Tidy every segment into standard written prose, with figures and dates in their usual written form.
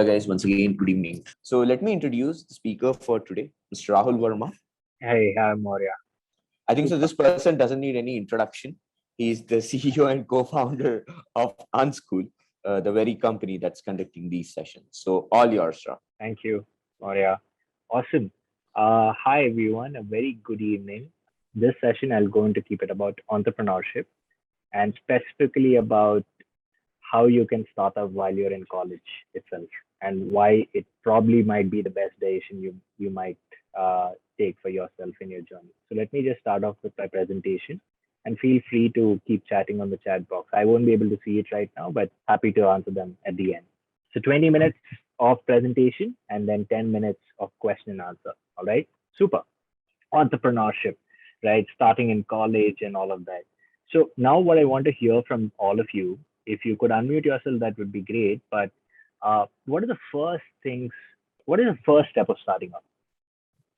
Hello guys, once again, good evening. So let me introduce the speaker for today, Mr. Rahul Verma. Hey, hi, Moria. I think so this person doesn't need any introduction. He's the CEO and co-founder of Unschool, the very company that's conducting these sessions. So all yours, Rahul. Thank you, Moria. Awesome. Hi, everyone. A very good evening. This session, I'll going to keep it about entrepreneurship and specifically about how you can start up while you're in college itself and why it probably might be the best decision you might take for yourself in your journey. So let me just start off with my presentation and feel free to keep chatting on the chat box. I won't be able to see it right now, but happy to answer them at the end. So 20 minutes of presentation and then 10 minutes of question and answer. All right. Super. Entrepreneurship, right? Starting in college and all of that. So now what I want to hear from all of you, if you could unmute yourself, that would be great. But what are the first things? What is the first step of starting up?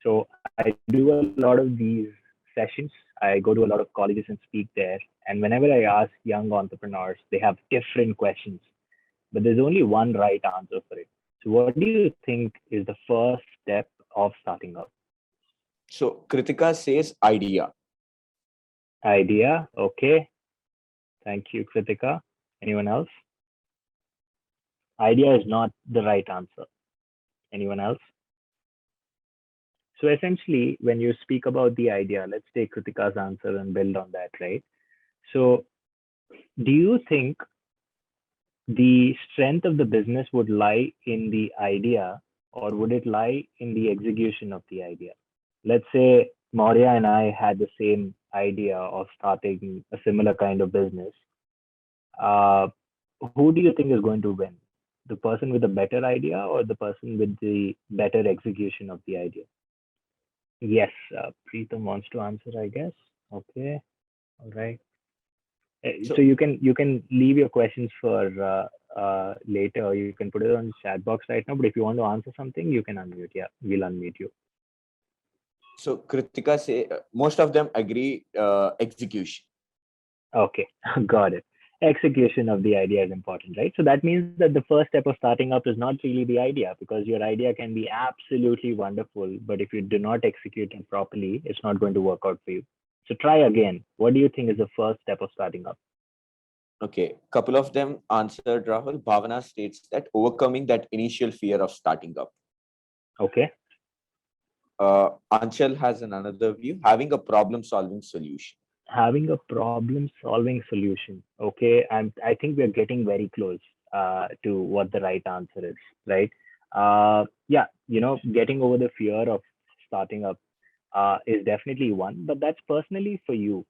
So I do a lot of these sessions. I go to a lot of colleges and speak there. And whenever I ask young entrepreneurs, they have different questions, but there's only one right answer for it. So what do you think is the first step of starting up? So Kritika says idea. Idea. Okay. Thank you, Kritika. Anyone else? Idea is not the right answer. Anyone else? So essentially, when you speak about the idea, let's take Kritika's answer and build on that, right? So do you think the strength of the business would lie in the idea or would it lie in the execution of the idea? Let's say Maurya and I had the same idea of starting a similar kind of business. Who do you think is going to win? The person with the better idea or the person with the better execution of the idea? Yes, Preetham wants to answer, I guess. Okay, all right. So you can leave your questions for later, or you can put it on the chat box right now. But if you want to answer something, you can unmute. Yeah, we'll unmute you. So Kritika say most of them agree execution. Okay, got it. Execution of the idea is important, right? So that means that the first step of starting up is not really the idea, because your idea can be absolutely wonderful, but if you do not execute it properly, it's not going to work out for you. So try again. What do you think is the first step of starting up? Okay, couple of them answered, Rahul. Bhavana states that overcoming that initial fear of starting up. Okay. Anshal has another view, having a problem-solving solution. Having a problem-solving solution. Okay, and I think we're getting very close to what the right answer is, right? Yeah, getting over the fear of starting up is definitely one, but that's personally for you.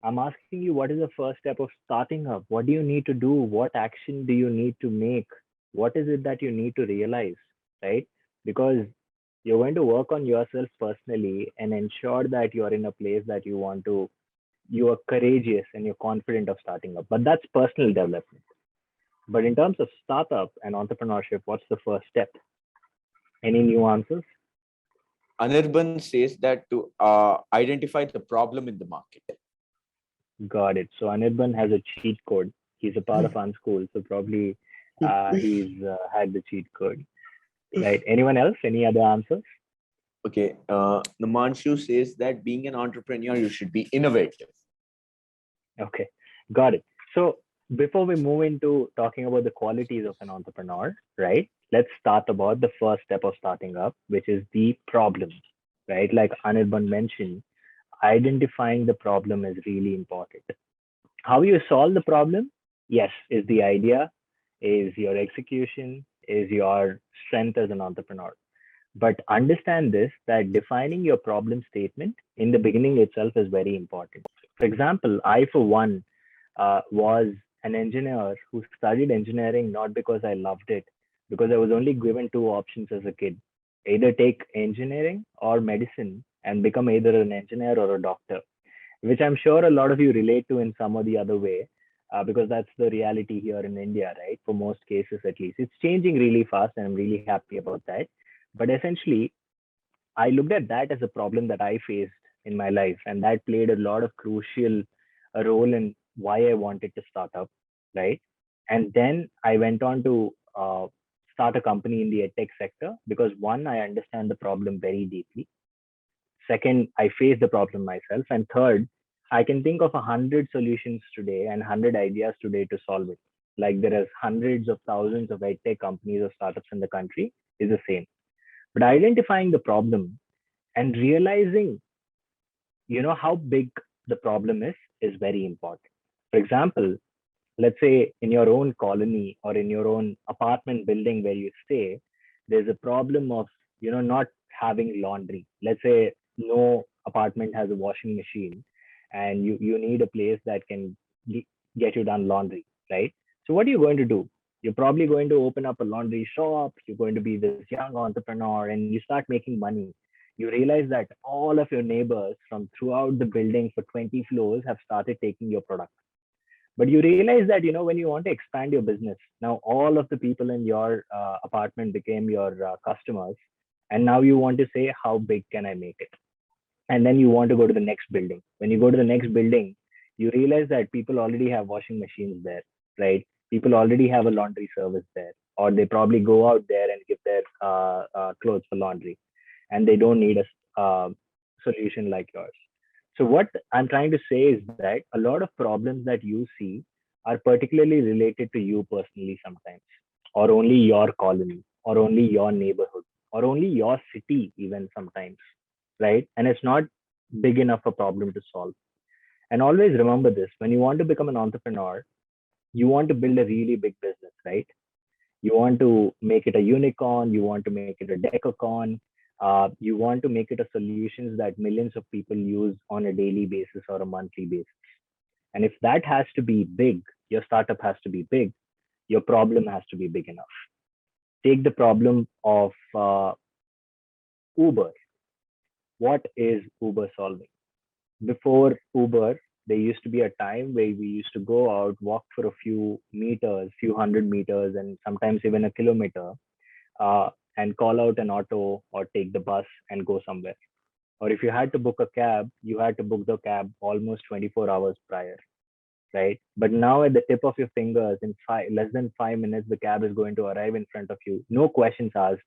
I'm asking you, what is the first step of starting up? What do you need to do? What action do you need to make? What is it that you need to realize, right? Because you're going to work on yourself personally and ensure that you're in a place that you are courageous and you're confident of starting up. But that's personal development. But in terms of startup and entrepreneurship, what's the first step? Any new answers? Anirban says that to identify the problem in the market. Got it. So Anirban has a cheat code. He's a part of Unschool, so probably he's had the cheat code. Right. Anyone else? Any other answers? Okay. Namanshu says that being an entrepreneur, you should be innovative. Okay. Got it. So before we move into talking about the qualities of an entrepreneur, right? Let's start about the first step of starting up, which is the problem, right? Like Anirban mentioned, identifying the problem is really important. How you solve the problem? Yes, is the idea, is your execution, is your strength as an entrepreneur. But understand this, that defining your problem statement in the beginning itself is very important. For example, I, for one, was an engineer who studied engineering not because I loved it, because I was only given two options as a kid: either take engineering or medicine and become either an engineer or a doctor, which I'm sure a lot of you relate to in some or the other way, because that's the reality here in India, right? For most cases, at least. It's changing really fast, and I'm really happy about that. But essentially, I looked at that as a problem that I faced in my life, and that played a lot of crucial role in why I wanted to start up, right? And then I went on to start a company in the edtech sector because one, I understand the problem very deeply. Second, I face the problem myself. And third, I can think of 100 solutions today and 100 ideas today to solve it. Like there is hundreds of thousands of edtech companies or startups in the country is the same. But identifying the problem and realizing, how big the problem is very important. For example, let's say in your own colony or in your own apartment building where you stay, there's a problem of not having laundry. Let's say no apartment has a washing machine, and you need a place that can get you done laundry, right? So what are you going to do? You're probably going to open up a laundry shop. You're going to be this young entrepreneur and you start making money. You realize that all of your neighbors from throughout the building for 20 floors have started taking your product. But you realize that when you want to expand your business, now all of the people in your apartment became your customers, and now you want to say, how big can I make it? And then you want to go to the next building. When you go to the next building, you realize that people already have washing machines there, right? People already have a laundry service there, or they probably go out there and give their clothes for laundry, and they don't need a solution like yours. So what I'm trying to say is that a lot of problems that you see are particularly related to you personally sometimes, or only your colony, or only your neighborhood, or only your city, even sometimes, right? And it's not big enough a problem to solve. And always remember this: when you want to become an entrepreneur, you want to build a really big business, right? You want to make it a unicorn, you want to make it a decacorn, you want to make it a solutions that millions of people use on a daily basis or a monthly basis. And if that has to be big, your startup has to be big, your problem has to be big enough. Take the problem of Uber. What is Uber solving? Before Uber, there used to be a time where we used to go out, walk for a few meters, few hundred meters, and sometimes even a kilometer, and call out an auto or take the bus and go somewhere. Or if you had to book a cab, you had to book the cab almost 24 hours prior, right? But now at the tip of your fingers, in less than 5 minutes, the cab is going to arrive in front of you. No questions asked.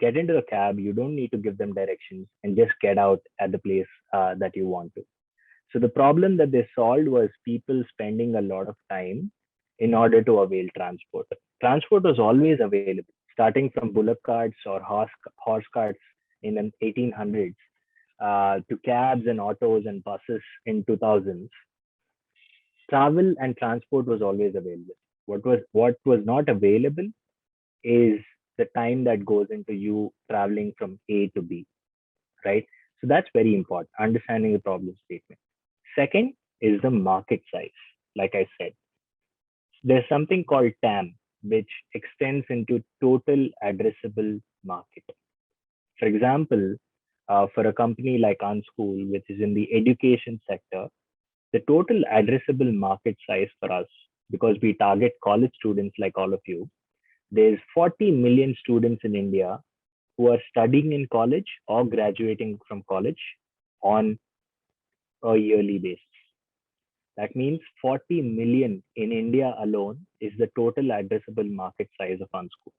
Get into the cab. You don't need to give them directions and just get out at the place that you want to. So the problem that they solved was people spending a lot of time in order to avail transport. Transport was always available, starting from bullock carts or horse carts in the 1800s to cabs and autos and buses in 2000s. Travel and transport was always available. What was not available is the time that goes into you traveling from A to B, right? So that's very important, understanding the problem statement. Second is the market size. Like I said, there's something called TAM, which extends into total addressable market. For example, for a company like Unschool, which is in the education sector, the total addressable market size for us, because we target college students like all of you, there's 40 million students in India who are studying in college or graduating from college on a yearly basis. That means 40 million in India alone is the total addressable market size of Unschool.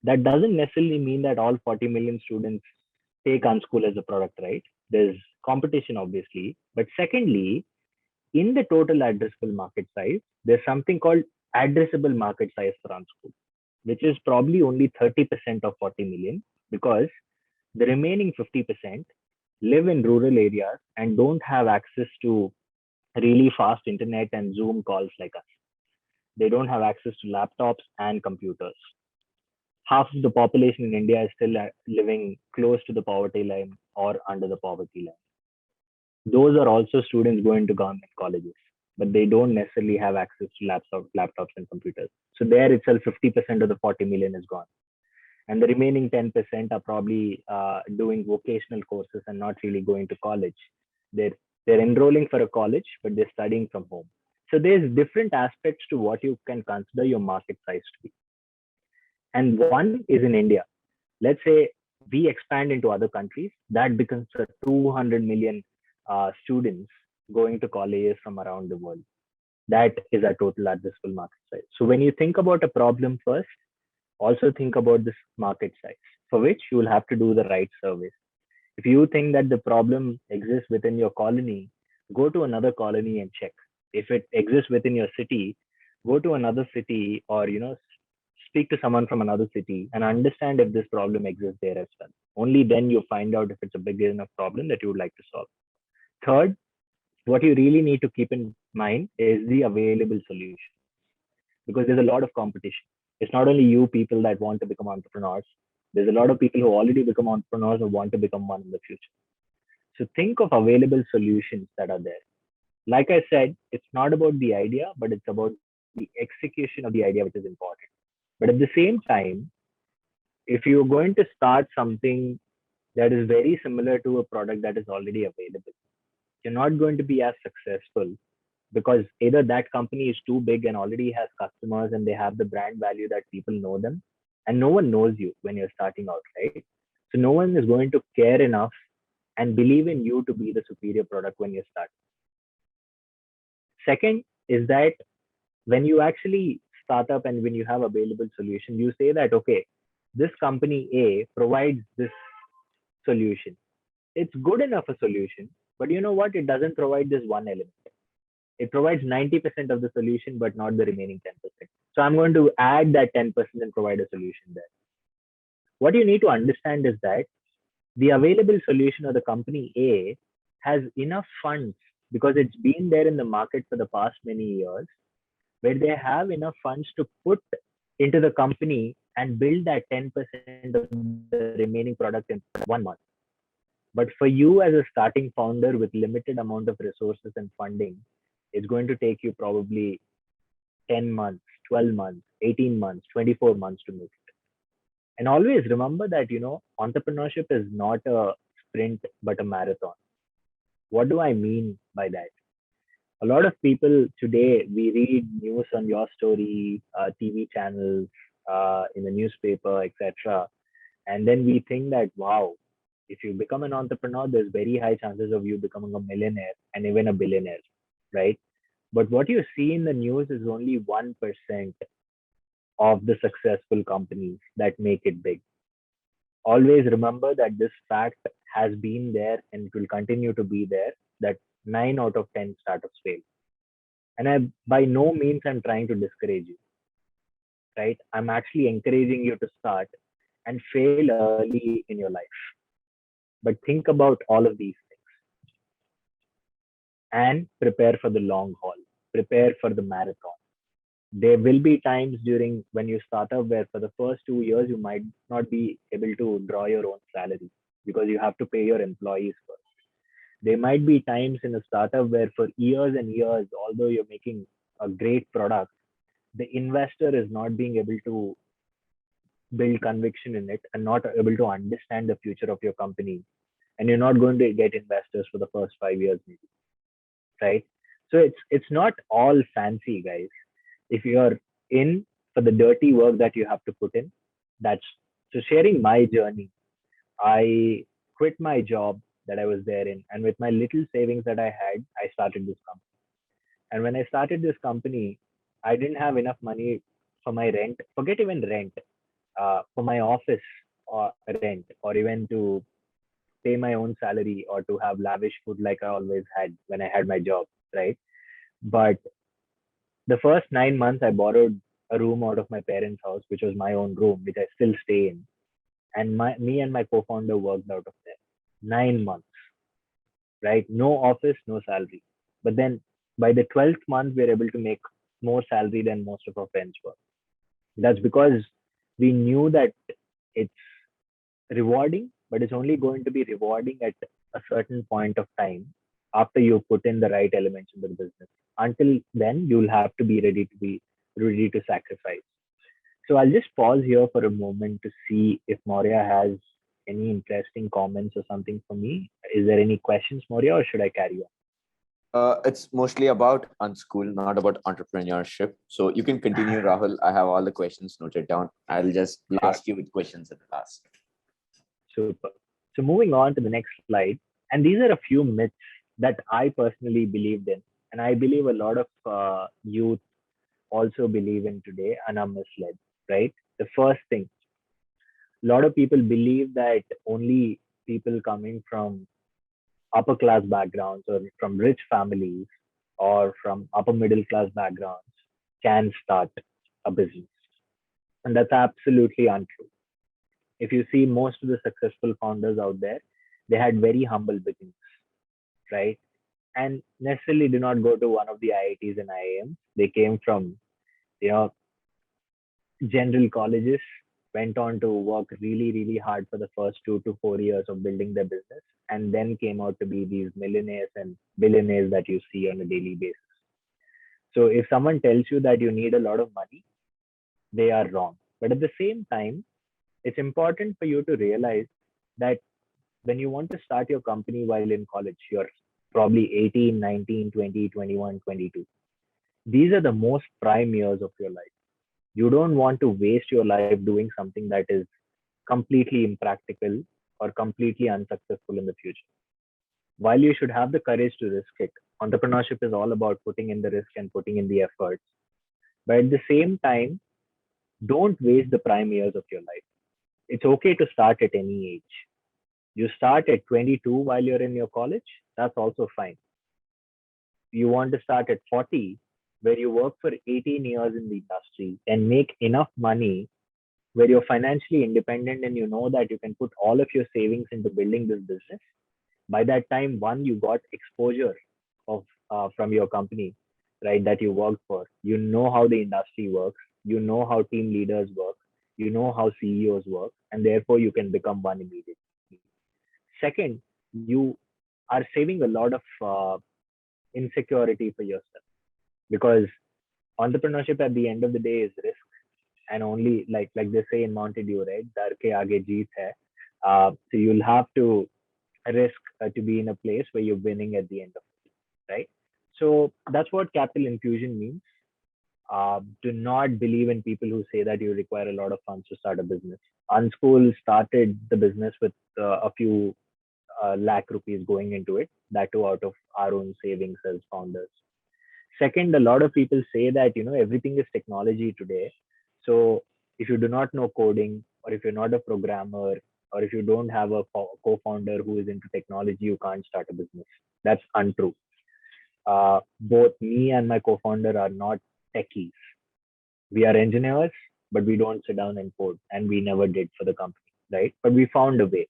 That doesn't necessarily mean that all 40 million students take Unschool as a product, right? There's competition, obviously. But secondly, in the total addressable market size, there's something called addressable market size for Unschool, which is probably only 30% of 40 million, because the remaining 50% live in rural areas and don't have access to really fast internet and Zoom calls like us. They don't have access to laptops and computers. Half of the population in India is still living close to the poverty line or under the poverty line. Those are also students going to government colleges, but they don't necessarily have access to laptops and computers. So there itself, 50% of the 40 million is gone. And the remaining 10% are probably doing vocational courses and not really going to college. They're enrolling for a college, but they're studying from home. So there's different aspects to what you can consider your market size to be. And one is in India. Let's say we expand into other countries, that becomes a 200 million students going to colleges from around the world. That is our total addressable market size. So when you think about a problem first, Also think about this market size, for which you will have to do the right surveys. If you think that the problem exists within your colony, go to another colony and check. If it exists within your city, go to another city, or speak to someone from another city and understand if this problem exists there as well. Only then you find out if it's a big enough problem that you would like to solve. Third, what you really need to keep in mind is the available solution, because there's a lot of competition. It's not only you people that want to become entrepreneurs. There's a lot of people who already become entrepreneurs or want to become one in the future. So think of available solutions that are there. Like I said, it's not about the idea, but it's about the execution of the idea, which is important. But at the same time, if you're going to start something that is very similar to a product that is already available, you're not going to be as successful, because either that company is too big and already has customers and they have the brand value that people know them, and no one knows you when you're starting out, right? So no one is going to care enough and believe in you to be the superior product when you start. Second is that when you actually start up and when you have available solution, you say that, okay, this company A provides this solution. It's good enough a solution, but you know what? It doesn't provide this one element. It provides 90% of the solution, but not the remaining 10%. So I'm going to add that 10% and provide a solution there. What you need to understand is that the available solution of the company A has enough funds, because it's been there in the market for the past many years, where they have enough funds to put into the company and build that 10% of the remaining product in 1 month. But for you as a starting founder with limited amount of resources and funding, it's going to take you probably 10 months, 12 months, 18 months, 24 months to make it. And always remember that, entrepreneurship is not a sprint, but a marathon. What do I mean by that? A lot of people today, we read news on your story, TV channels, in the newspaper, etc. And then we think that, wow, if you become an entrepreneur, there's very high chances of you becoming a millionaire and even a billionaire, right? But what you see in the news is only 1% of the successful companies that make it big. Always remember that this fact has been there and it will continue to be there, that 9 out of 10 startups fail. And by no means I'm trying to discourage you, right? I'm actually encouraging you to start and fail early in your life. But think about all of these things and prepare for the long haul, prepare for the marathon. There will be times during when you start up where for the first 2 years you might not be able to draw your own salary, because you have to pay your employees first. There might be times in a startup where for years and years, although you're making a great product, the investor is not being able to build conviction in it and not able to understand the future of your company. And you're not going to get investors for the first 5 years, maybe, right? So it's not all fancy, guys. If you're in for the dirty work that you have to put in, that's so sharing my journey. I quit my job that I was there in, and with my little savings that I had, I started this company. And when I started this company, I didn't have enough money for my rent, forget even rent, for my office or rent, or even to pay my own salary or to have lavish food like I always had when I had my job, right? But the first 9 months, I borrowed a room out of my parents' house, which was my own room, which I still stay in. And me and my co-founder worked out of there. 9 months, right? No office, no salary. But then by the 12th month, we were able to make more salary than most of our friends were. That's because we knew that it's rewarding, but it's only going to be rewarding at a certain point of time after you put in the right elements in the business. Until then, you'll have to be ready to sacrifice. So I'll just pause here for a moment to see if Moria has any interesting comments or something for me. Is there any questions, Moria, or should I carry on? It's mostly about Unschool, not about entrepreneurship. So you can continue, Rahul. I have all the questions noted down. I'll just blast you with questions at the last. Super. So moving on to the next slide, and these are a few myths that I personally believed in, and I believe a lot of youth also believe in today and are misled, right? The first thing, a lot of people believe that only people coming from upper class backgrounds or from rich families or from upper middle class backgrounds can start a business. And that's absolutely untrue. If you see most of the successful founders out there, they had very humble beginnings, right? And necessarily do not go to one of the IITs and IIMs. They came from, you know, general colleges, went on to work really, really hard for the first 2 to 4 years of building their business, and then came out to be these millionaires and billionaires that you see on a daily basis. So if someone tells you that you need a lot of money, they are wrong. But at the same time, it's important for you to realize that when you want to start your company while in college, you're probably 18, 19, 20, 21, 22. These are the most prime years of your life. You don't want to waste your life doing something that is completely impractical or completely unsuccessful in the future. While you should have the courage to risk it, entrepreneurship is all about putting in the risk and putting in the efforts. But at the same time, don't waste the prime years of your life. It's okay to start at any age. You start at 22 while you're in your college, that's also fine. You want to start at 40, where you work for 18 years in the industry and make enough money where you're financially independent and you know that you can put all of your savings into building this business. By that time, one, you got exposure of from your company, right, that you worked for. You know how the industry works. You know how team leaders work. You know how CEOs work, and therefore you can become one immediately. Second, you are saving a lot of insecurity for yourself, because entrepreneurship at the end of the day is risk, and only like they say in Mountain Dew, right? Dar ke aage jeet hai. So you'll have to risk to be in a place where you're winning at the end of it, right? So that's what capital infusion means. Do not believe in people who say that you require a lot of funds to start a business. Unschool started the business with a few lakh rupees going into it, that too out of our own savings as founders. Second, a lot of people say that everything is technology today. So if you do not know coding, or if you're not a programmer, or if you don't have a co-founder who is into technology, you can't start a business. That's untrue. Both me and my co-founder are not techies. We are engineers, but we don't sit down and code, and we never did for the company, right? But we found a way.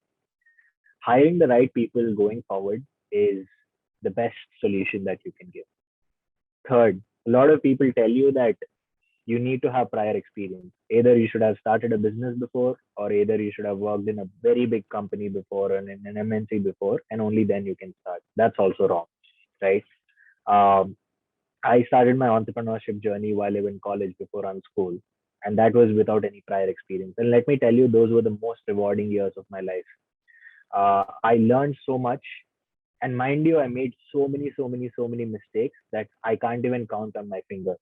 Hiring the right people going forward is the best solution that you can give. Third, a lot of people tell you that you need to have prior experience. Either you should have started a business before, or either you should have worked in a very big company before and in an MNC before, and only then you can start. That's also wrong, right? Um, I started my entrepreneurship journey while I was in college before Unschool, and that was without any prior experience. And let me tell you, those were the most rewarding years of my life. I learned so much, and mind you, I made so many mistakes that I can't even count on my fingers.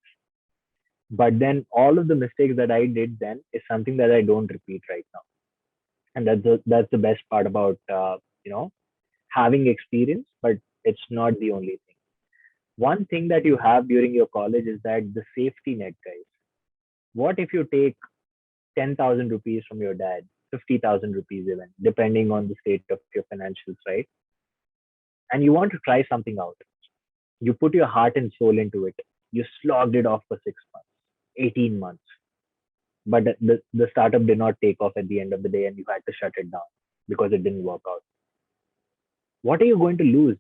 But then all of the mistakes that I did then is something that I don't repeat right now, and that's the best part about having experience. But it's not the only thing. One thing that you have during your college is that the safety net, guys. What if you take 10,000 rupees from your dad, 50,000 rupees even, depending on the state of your financials, right? And you want to try something out. You put your heart and soul into it. You slogged it off for 6 months, 18 months. But the startup did not take off at the end of the day, and you had to shut it down because it didn't work out. What are you going to lose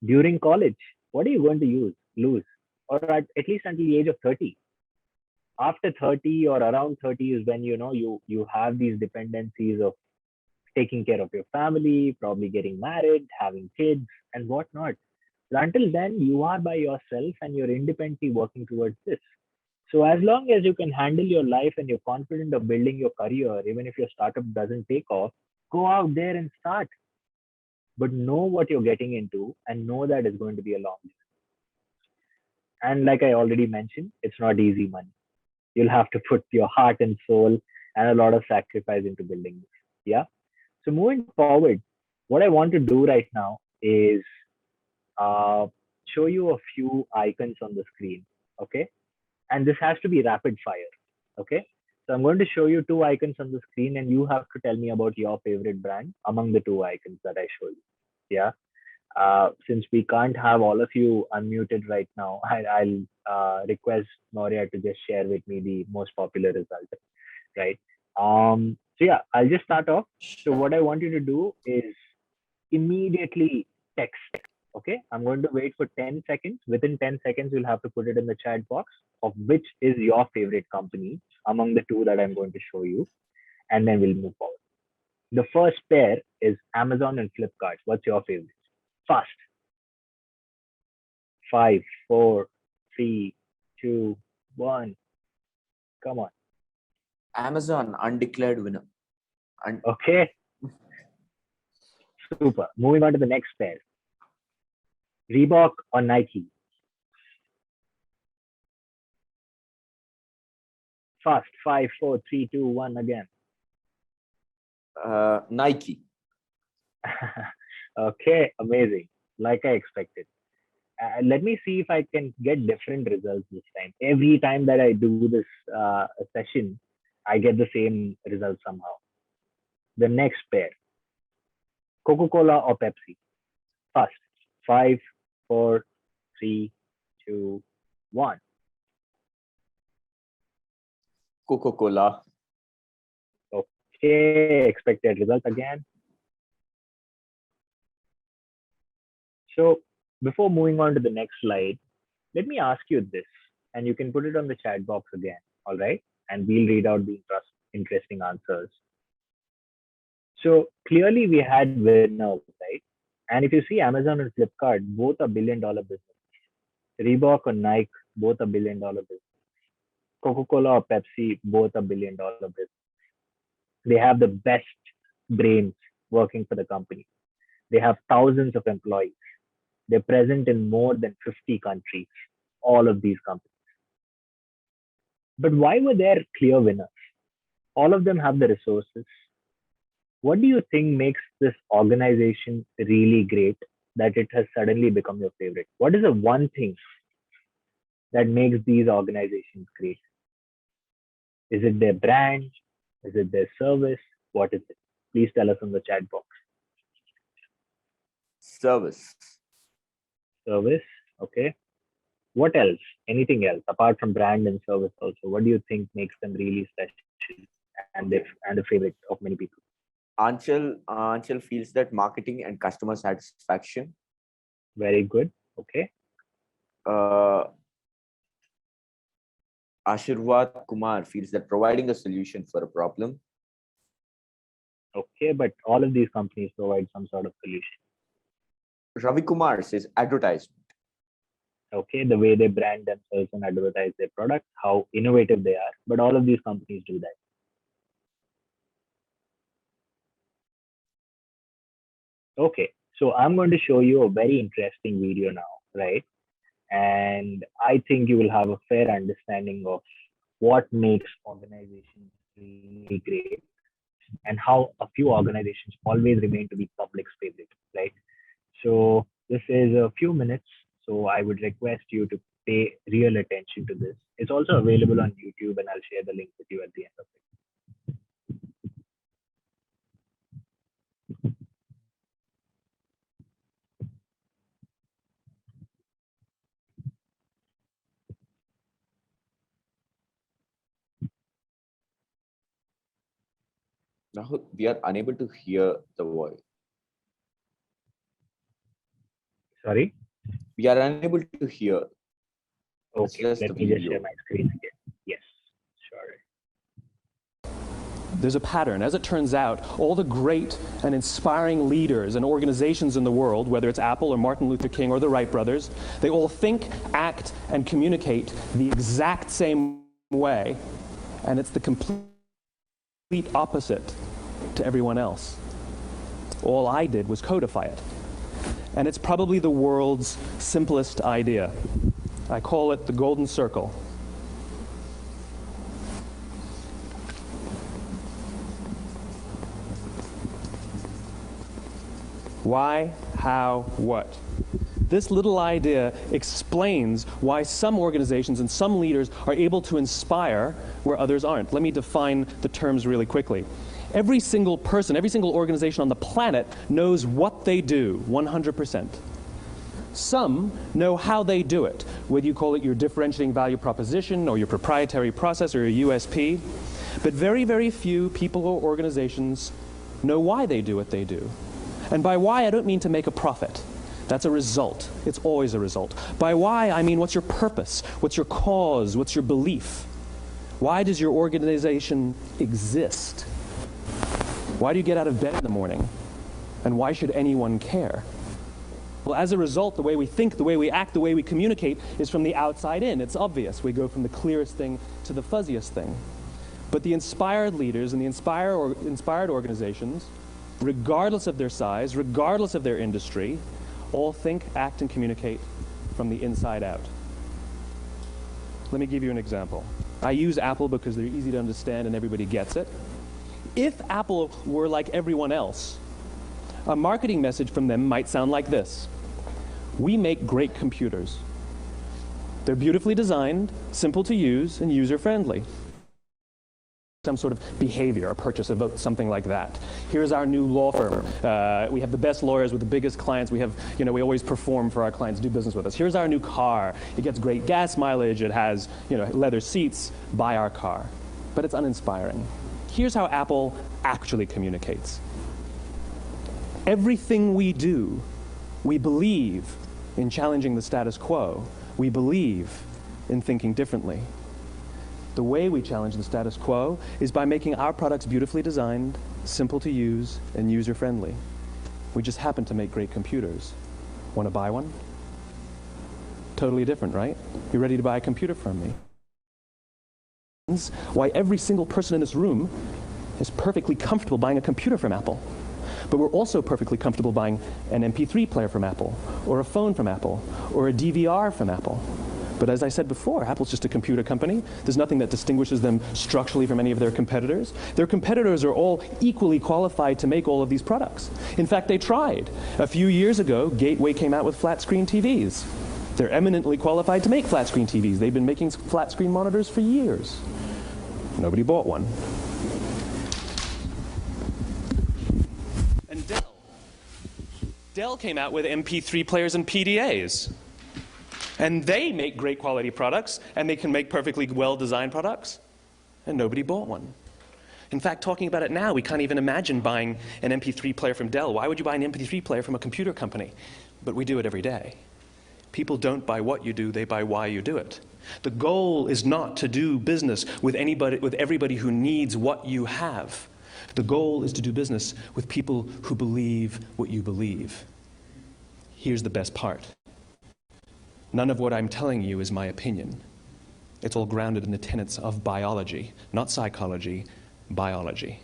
during college? What are you going to lose? Or at least until the age of 30. After 30 or around 30 is when you have these dependencies of taking care of your family, probably getting married, having kids, and whatnot. But until then, you are by yourself and you're independently working towards this. So as long as you can handle your life and you're confident of building your career, even if your startup doesn't take off, go out there and start. But know what you're getting into and know that it's going to be a long journey. And like I already mentioned, it's not easy money. You'll have to put your heart and soul and a lot of sacrifice into building this. Yeah. So moving forward, what I want to do right now is uh, show you a few icons on the screen. Okay. And this has to be rapid fire. Okay. So I'm going to show you two icons on the screen, and you have to tell me about your favorite brand among the two icons that I show you. Yeah. Since we can't have all of you unmuted right now, I'll request Maria to just share with me the most popular result, right? So yeah, I'll just start off. So what I want you to do is immediately text. Okay, I'm going to wait for 10 seconds. Within 10 seconds, you'll have to put it in the chat box of which is your favorite company among the two that I'm going to show you, and then we'll move forward. The first pair is Amazon and Flipkart. What's your favorite? Fast. 5, 4, 3, 2, 1. Come on. Amazon, undeclared winner. Okay. Super. Moving on to the next pair. Reebok or Nike? Fast. 5, 4, 3, 2, 1 again. Nike. Okay, amazing. Like I expected. Let me see if I can get different results this time. Every time that I do this session, I get the same result somehow. The next pair. Coca-Cola or Pepsi? Fast. 5, 4, 3, 2, 1. Coca-Cola. Okay, expected result again. So before moving on to the next slide, let me ask you this, and you can put it on the chat box again, all right? And we'll read out the interesting answers. So clearly we had winners, right? And if you see Amazon and Flipkart, both are billion-dollar businesses. Reebok or Nike, both are billion-dollar businesses. Coca-Cola or Pepsi, both are billion-dollar businesses. They have the best brains working for the company. They have thousands of employees. They're present in more than 50 countries, all of these companies. But why were there clear winners? All of them have the resources. What do you think makes this organization really great that it has suddenly become your favorite? What is the one thing that makes these organizations great? Is it their brand? Is it their service? What is it? Please tell us in the chat box. Service. Service, okay. What else? Anything else apart from brand and service also? What do you think makes them really special and the favorite of many people? Anchal feels that marketing and customer satisfaction. Very good. Okay. Ashirwad Kumar feels that providing a solution for a problem. Okay, but all of these companies provide some sort of solution. Ravi Kumar says advertisement. Okay, the way they brand themselves and advertise their product, how innovative they are, but all of these companies do that. Okay, so I'm going to show you a very interesting video now, right? And I think you will have a fair understanding of what makes organizations really great and how a few organizations always remain to be public's favorite, right? So this is a few minutes, so I would request you to pay real attention to this. It's also available on YouTube, and I'll share the link with you at the end of it. Rahul, we are unable to hear the voice. Sorry? We are unable to hear. Okay, let me just share my screen again. Yes, sure. There's a pattern. As it turns out, all the great and inspiring leaders and organizations in the world, whether it's Apple or Martin Luther King or the Wright brothers, they all think, act, and communicate the exact same way, and it's the complete opposite to everyone else. All I did was codify it. And it's probably the world's simplest idea. I call it the golden circle. Why, how, what? This little idea explains why some organizations and some leaders are able to inspire where others aren't. Let me define the terms really quickly. Every single person, every single organization on the planet knows what they do, 100%. Some know how they do it, whether you call it your differentiating value proposition or your proprietary process or your USP. But very, very few people or organizations know why they do what they do. And by why, I don't mean to make a profit. That's a result. It's always a result. By why, I mean what's your purpose? What's your cause? What's your belief? Why does your organization exist? Why do you get out of bed in the morning? And why should anyone care? Well, as a result, the way we think, the way we act, the way we communicate is from the outside in. It's obvious. We go from the clearest thing to the fuzziest thing. But the inspired leaders and the inspired organizations, regardless of their size, regardless of their industry, all think, act, and communicate from the inside out. Let me give you an example. I use Apple because they're easy to understand and everybody gets it. If Apple were like everyone else, a marketing message from them might sound like this. We make great computers. They're beautifully designed, simple to use, and user-friendly. Some sort of behavior, a purchase about something like that. Here's our new law firm. We have the best lawyers with the biggest clients. We have, we always perform for our clients, do business with us. Here's our new car. It gets great gas mileage. It has, leather seats. Buy our car. But it's uninspiring. Here's how Apple actually communicates. Everything we do, we believe in challenging the status quo. We believe in thinking differently. The way we challenge the status quo is by making our products beautifully designed, simple to use, and user-friendly. We just happen to make great computers. Want to buy one? Totally different, right? You ready to buy a computer from me? Why every single person in this room is perfectly comfortable buying a computer from Apple. But we're also perfectly comfortable buying an MP3 player from Apple, or a phone from Apple, or a DVR from Apple. But as I said before, Apple's just a computer company. There's nothing that distinguishes them structurally from any of their competitors. Their competitors are all equally qualified to make all of these products. In fact, they tried. A few years ago, Gateway came out with flat-screen TVs. They're eminently qualified to make flat-screen TVs. They've been making flat-screen monitors for years. Nobody bought one. And Dell came out with MP3 players and PDAs. And they make great quality products, and they can make perfectly well-designed products, and nobody bought one. In fact, talking about it now, we can't even imagine buying an MP3 player from Dell. Why would you buy an MP3 player from a computer company? But we do it every day. People don't buy what you do, they buy why you do it. The goal is not to do business with everybody who needs what you have. The goal is to do business with people who believe what you believe. Here's the best part. None of what I'm telling you is my opinion. It's all grounded in the tenets of biology, not psychology, biology.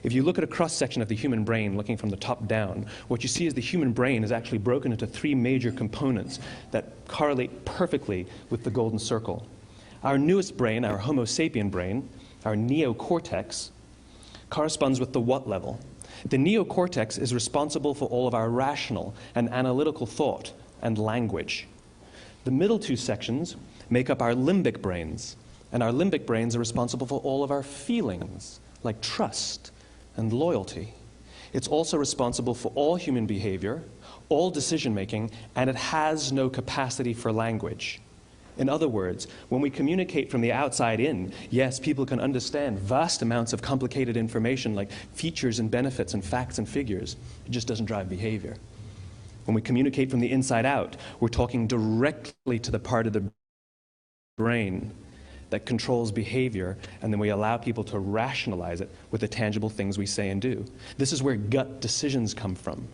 If you look at a cross-section of the human brain, looking from the top down, what you see is the human brain is actually broken into three major components that correlate perfectly with the golden circle. Our newest brain, our Homo sapien brain, our neocortex, corresponds with the what level. The neocortex is responsible for all of our rational and analytical thought and language. The middle two sections make up our limbic brains, and our limbic brains are responsible for all of our feelings, like trust and loyalty. It's also responsible for all human behavior, all decision-making, and it has no capacity for language. In other words, when we communicate from the outside in, yes, people can understand vast amounts of complicated information like features and benefits and facts and figures. It just doesn't drive behavior. When we communicate from the inside out, we're talking directly to the part of the brain that controls behavior, and then we allow people to rationalize it with the tangible things we say and do. This is where gut decisions come from.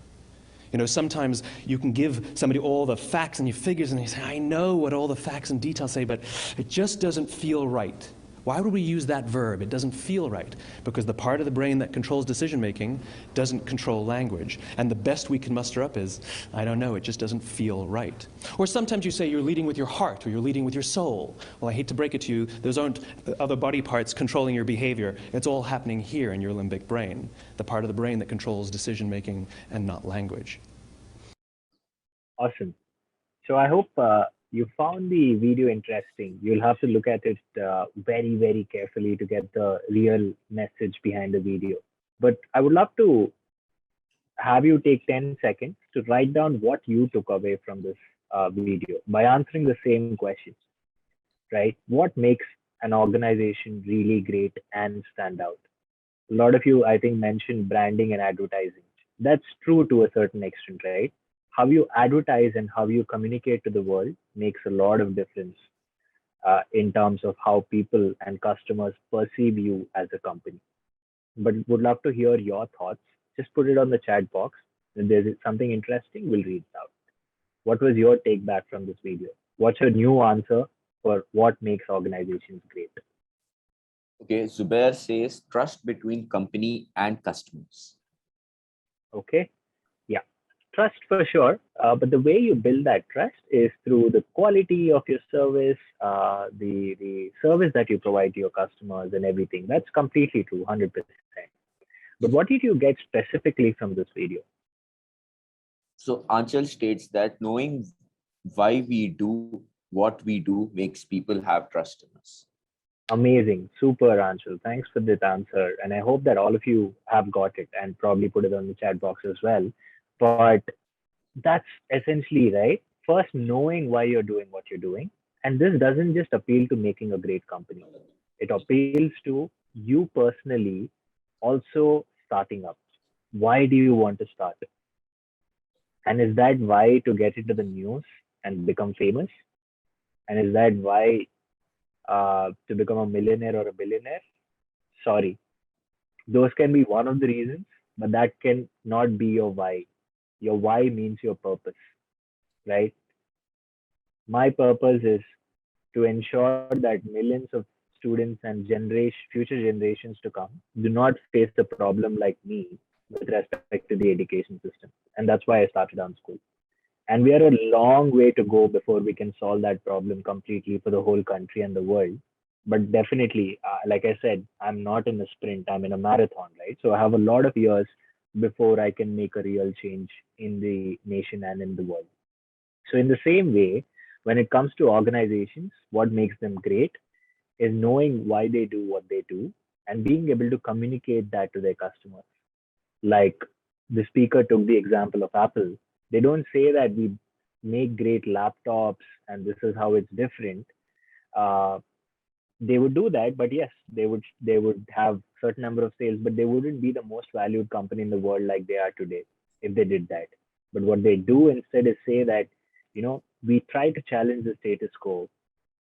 Sometimes you can give somebody all the facts and your figures, and you say, I know what all the facts and details say, but it just doesn't feel right. Why would we use that verb? It doesn't feel right. Because the part of the brain that controls decision-making doesn't control language. And the best we can muster up is, I don't know, it just doesn't feel right. Or sometimes you say you're leading with your heart or you're leading with your soul. Well, I hate to break it to you, those aren't other body parts controlling your behavior. It's all happening here in your limbic brain, the part of the brain that controls decision-making and not language. Awesome. So I hope you found the video interesting. You'll have to look at it very, very carefully to get the real message behind the video. But I would love to have you take 10 seconds to write down what you took away from this video by answering the same questions, right? What makes an organization really great and stand out? A lot of you, I think, mentioned branding and advertising. That's true to a certain extent, right? How you advertise and how you communicate to the world makes a lot of difference in terms of how people and customers perceive you as a company. But would love to hear your thoughts. Just put it on the chat box. If there's something interesting, we'll read it out. What was your take back from this video? What's your new answer for what makes organizations great? Okay, Zubair says trust between company and customers. Okay. Yeah, trust for sure. But the way you build that trust is through the quality of your service, the service that you provide to your customers and everything. That's completely true, 100%. But what did you get specifically from this video? So Anchal states that knowing why we do what we do makes people have trust in us. Amazing. Super, Anshul. Thanks for this answer. And I hope that all of you have got it and probably put it on the chat box as well. But that's essentially right. First, knowing why you're doing what you're doing. And this doesn't just appeal to making a great company, it appeals to you personally also starting up. Why do you want to start? And is that why to get into the news and become famous? And is that why to become a millionaire or a billionaire? Sorry, those can be one of the reasons, but that can not be your why. Your why means your purpose, right? My purpose is to ensure that millions of students and future generations to come do not face a problem like me with respect to the education system. And that's why I started Unschool. And we are a long way to go before we can solve that problem completely for the whole country and the world. But definitely, like I said, I'm not in a sprint, I'm in a marathon, right? So I have a lot of years before I can make a real change in the nation and in the world. So, in the same way, when it comes to organizations, what makes them great is knowing why they do what they do and being able to communicate that to their customers. Like the speaker took the example of Apple. They don't say that we make great laptops and this is how it's different. Uh, they would do that, but yes, they would have certain number of sales, but they wouldn't be the most valued company in the world like they are today if they did that. But what they do instead is say that, we try to challenge the status quo.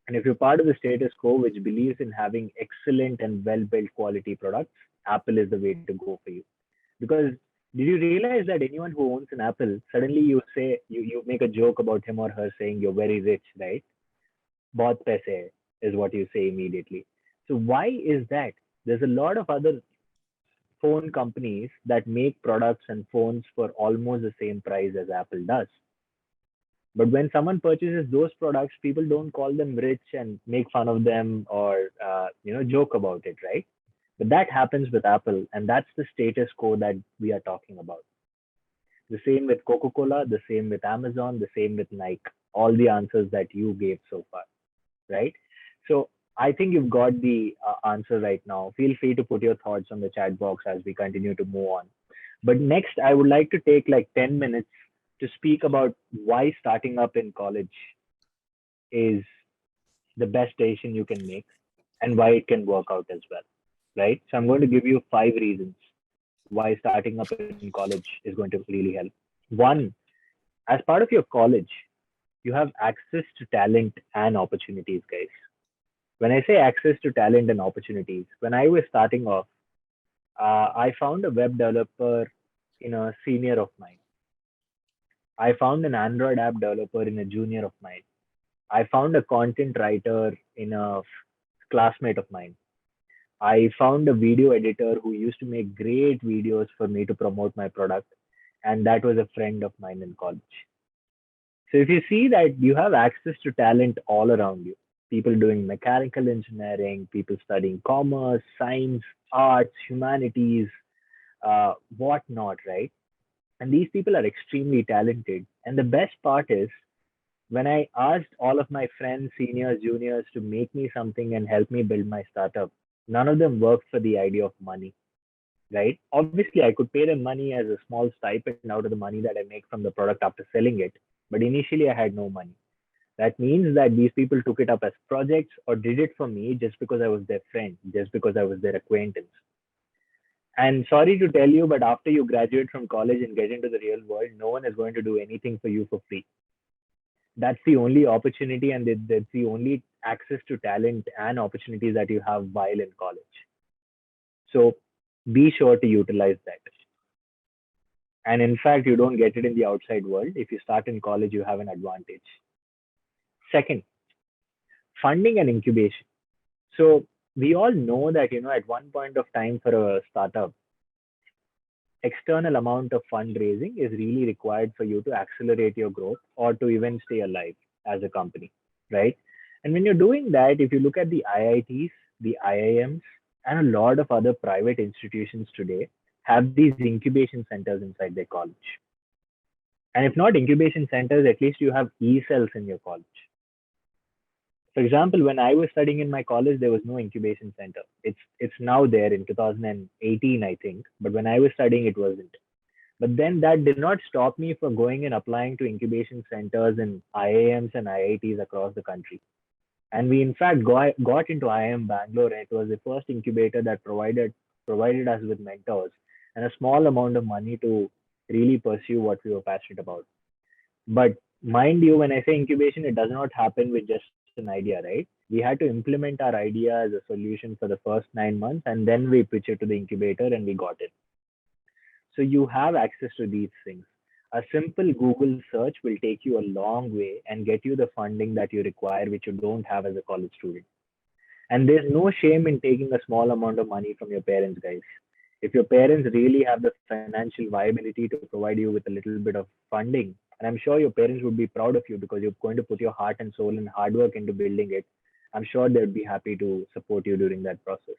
And if you're part of the status quo, which believes in having excellent and well-built quality products, Apple is the way to go for you. Because did you realize that anyone who owns an Apple, suddenly you say, you make a joke about him or her saying you're very rich, right? Bahut paise hai is what you say immediately. So why is that? There's a lot of other phone companies that make products and phones for almost the same price as Apple does. But when someone purchases those products, people don't call them rich and make fun of them or joke about it, right? But that happens with Apple, and that's the status quo that we are talking about. The same with Coca-Cola, the same with Amazon, the same with Nike. All the answers that you gave so far, right? So I think you've got the answer right now. Feel free to put your thoughts on the chat box as we continue to move on. But next, I would like to take like 10 minutes to speak about why starting up in college is the best decision you can make and why it can work out as well, right? So I'm going to give you 5 reasons why starting up in college is going to really help. One, as part of your college, you have access to talent and opportunities, guys. When I say access to talent and opportunities, when I was starting off, I found a web developer in a senior of mine. I found an Android app developer in a junior of mine. I found a content writer in a classmate of mine. I found a video editor who used to make great videos for me to promote my product, and that was a friend of mine in college. So if you see that you have access to talent all around you, people doing mechanical engineering, people studying commerce, science, arts, humanities, whatnot, right? And these people are extremely talented. And the best part is When I asked all of my friends, seniors, juniors to make me something and help me build my startup, none of them worked for the idea of money, right? Obviously, I could pay them money as a small stipend out of the money that I make from the product after selling it. But initially, I had no money. That means that these people took it up as projects or did it for me just because I was their friend, just because I was their acquaintance. And sorry to tell you, but after you graduate from college and get into the real world, no one is going to do anything for you for free. That's the only opportunity, and that's the only access to talent and opportunities that you have while in college. So be sure to utilize that. And in fact, you don't get it in the outside world. If you start in college, you have an advantage. Second, funding and incubation. So we all know that, at one point of time for a startup, external amount of fundraising is really required for you to accelerate your growth or to even stay alive as a company, right? And when you're doing that, if you look at the IITs, the IIMs, and a lot of other private institutions today have these incubation centers inside their college. And if not incubation centers, at least you have e-cells in your college. For example, when I was studying in my college, there was no incubation center. It's now there in 2018, I think. But when I was studying, it wasn't. But then that did not stop me from going and applying to incubation centers in IIMs and IITs across the country. And we in fact got into IIM Bangalore, and it was the first incubator that provided us with mentors and a small amount of money to really pursue what we were passionate about. But mind you, when I say incubation, it does not happen with just an idea, right? We had to implement our idea as a solution for the first 9 months, and then we pitch it to the incubator and we got it. So you have access to these things. A simple Google search will take you a long way and get you the funding that you require, which you don't have as a college student. And there's no shame in taking a small amount of money from your parents, guys. If your parents really have the financial viability to provide you with a little bit of funding, and I'm sure your parents would be proud of you because you're going to put your heart and soul and hard work into building it, I'm sure they'd be happy to support you during that process.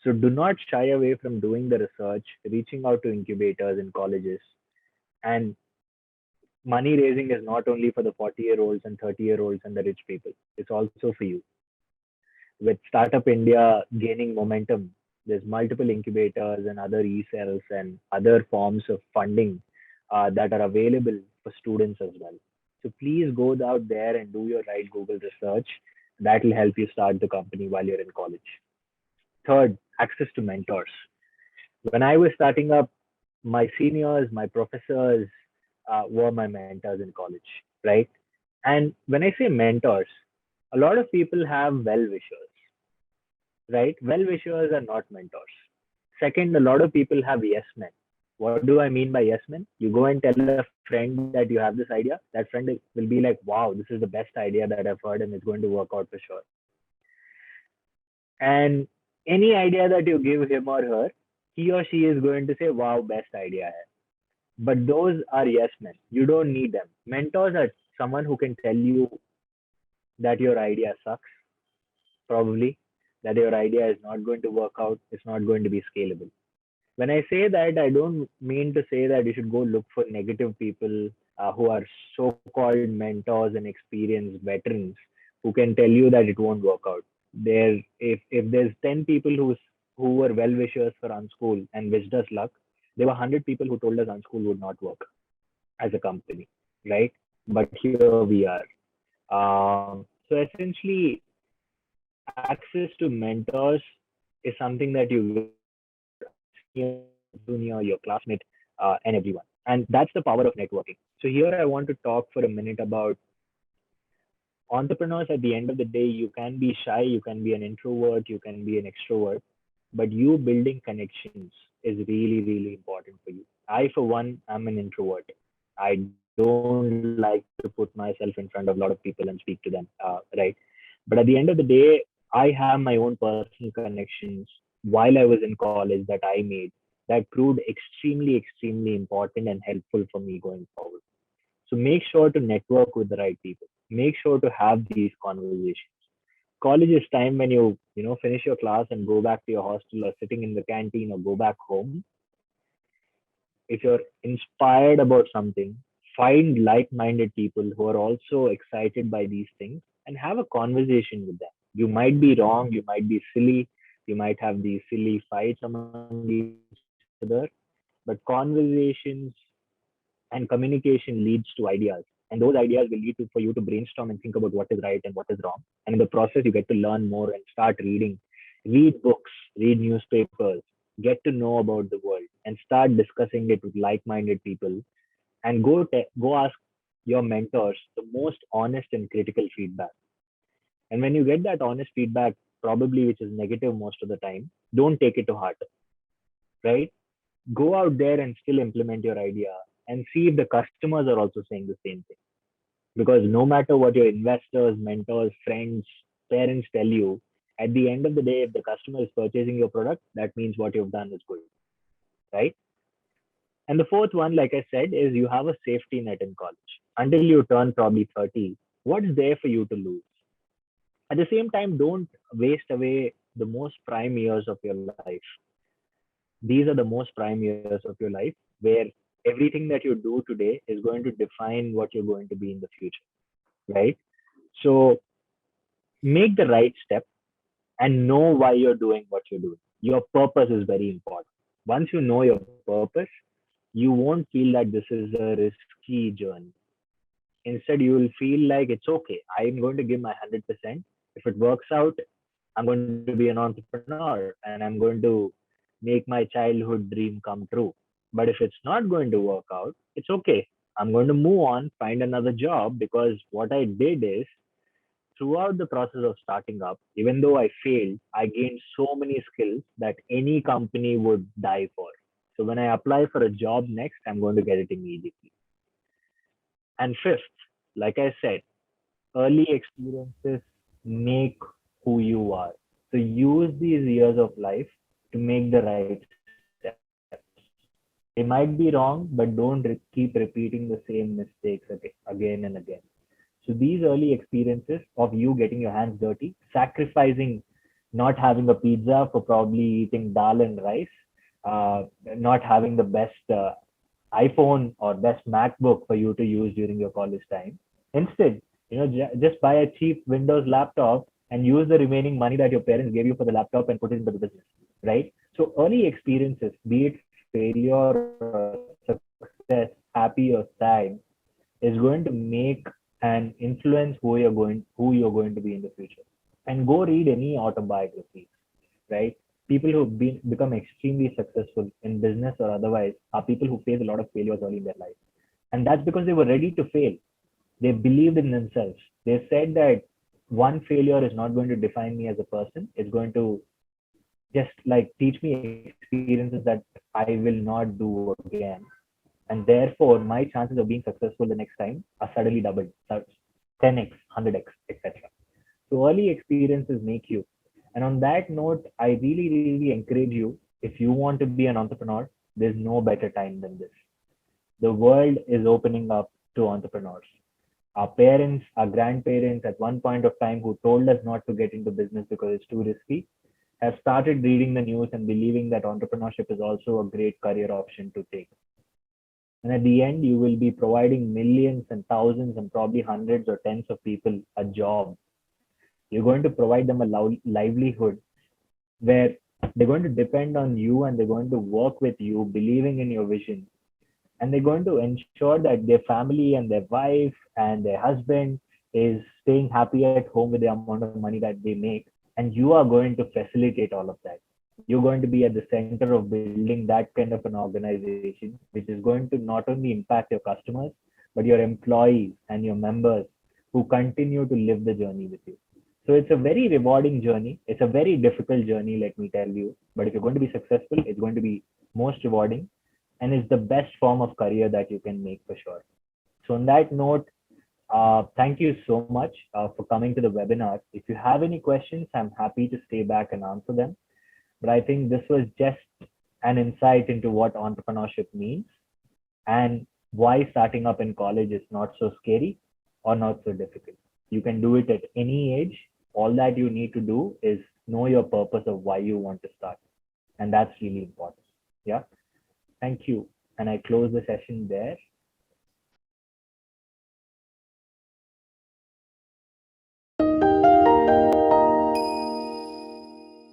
So do not shy away from doing the research, reaching out to incubators in colleges. And money raising is not only for the 40-year-olds and 30-year-olds and the rich people, it's also for you. With Startup India gaining momentum, there's multiple incubators and other e-cells and other forms of funding that are available for students as well. So please go out there and do your right Google research. That will help you start the company while you're in college. Third, access to mentors. When I was starting up, my seniors, my professors were my mentors in college, right? And when I say mentors, a lot of people have well-wishers, right? Well-wishers are not mentors. Second, a lot of people have yes men. What do I mean by yes men? You go and tell a friend that you have this idea, that friend will be like, wow, this is the best idea that I've heard and it's going to work out for sure. And any idea that you give him or her, he or she is going to say, wow, best idea. But those are yes men. You don't need them. Mentors are someone who can tell you that your idea sucks, probably, that your idea is not going to work out, it's not going to be scalable. When I say that, I don't mean to say that you should go look for negative people who are so-called mentors and experienced veterans who can tell you that it won't work out. If there's 10 people who were well-wishers for Unschool and wished us luck, there were 100 people who told us Unschool would not work as a company, right? But here we are. So essentially, access to mentors is something that you get your senior, junior, your classmate, and everyone. And that's the power of networking. So here I want to talk for a minute about entrepreneurs. At the end of the day, you can be shy, you can be an introvert, you can be an extrovert, but you building connections is really, really important for you. I, for one, am an introvert. I don't like to put myself in front of a lot of people and speak to them, right? But at the end of the day, I have my own personal connections while I was in college that I made that proved extremely, extremely important and helpful for me going forward. So make sure to network with the right people. Make sure to have these conversations. College is time when you finish your class and go back to your hostel or sitting in the canteen or go back home. If you're inspired about something, find like-minded people who are also excited by these things and have a conversation with them. You might be wrong, you might be silly, you might have these silly fights among each other, but conversations and communication leads to ideas, and those ideas will lead to for you to brainstorm and think about what is right and what is wrong. And in the process, you get to learn more and start reading, read books, read newspapers, get to know about the world, and start discussing it with like-minded people. And go ask your mentors the most honest and critical feedback. And when you get that honest feedback, probably which is negative most of the time, don't take it to heart, right? Go out there and still implement your idea and see if the customers are also saying the same thing. Because no matter what your investors, mentors, friends, parents tell you, at the end of the day, if the customer is purchasing your product, that means what you've done is good, right? And the fourth one, like I said, is you have a safety net in college. Until you turn probably 30, what's there for you to lose? At the same time, don't waste away the most prime years of your life. These are the most prime years of your life where everything that you do today is going to define what you're going to be in the future, right? So make the right step and know why you're doing what you're doing. Your purpose is very important. Once you know your purpose, you won't feel that this is a risky journey. Instead, you will feel like it's okay. I'm going to give my 100%. If it works out, I'm going to be an entrepreneur and I'm going to make my childhood dream come true. But if it's not going to work out, it's okay. I'm going to move on, find another job, because what I did is throughout the process of starting up, even though I failed, I gained so many skills that any company would die for. So when I apply for a job next, I'm going to get it immediately. And fifth, like I said, early experiences make who you are. So use these years of life to make the right steps. They might be wrong, but don't keep repeating the same mistakes again and again. So these early experiences of you getting your hands dirty, sacrificing not having a pizza for probably eating dal and rice, not having the best iPhone or best MacBook for you to use during your college time. Instead, just buy a cheap Windows laptop and use the remaining money that your parents gave you for the laptop and put it into the business, right? So early experiences, be it failure or success, happy or sad, is going to make and influence who you're going to be in the future. And go read any autobiographies, right? People who've become extremely successful in business or otherwise are people who face a lot of failures early in their life. And that's because they were ready to fail. They believed in themselves. They said that one failure is not going to define me as a person. It's going to just like teach me experiences that I will not do again. And therefore, my chances of being successful the next time are suddenly doubled, 10x, 100x, etc. So early experiences make you. And on that note, I really, really encourage you, if you want to be an entrepreneur, there's no better time than this. The world is opening up to entrepreneurs. Our parents, our grandparents at one point of time who told us not to get into business because it's too risky, have started reading the news and believing that entrepreneurship is also a great career option to take. And at the end, you will be providing millions and thousands and probably hundreds or tens of people a job. You're going to provide them a livelihood where they're going to depend on you and they're going to work with you, believing in your vision. And they're going to ensure that their family and their wife and their husband is staying happy at home with the amount of money that they make. And you are going to facilitate all of that. You're going to be at the center of building that kind of an organization, which is going to not only impact your customers, but your employees and your members who continue to live the journey with you. So it's a very rewarding journey. It's a very difficult journey, let me tell you. But if you're going to be successful, it's going to be most rewarding and is the best form of career that you can make for sure. So on that note, thank you so much for coming to the webinar. If you have any questions, I'm happy to stay back and answer them. But I think this was just an insight into what entrepreneurship means and why starting up in college is not so scary or not so difficult. You can do it at any age. All that you need to do is know your purpose of why you want to start. And that's really important. Yeah. Thank you. And I close the session there.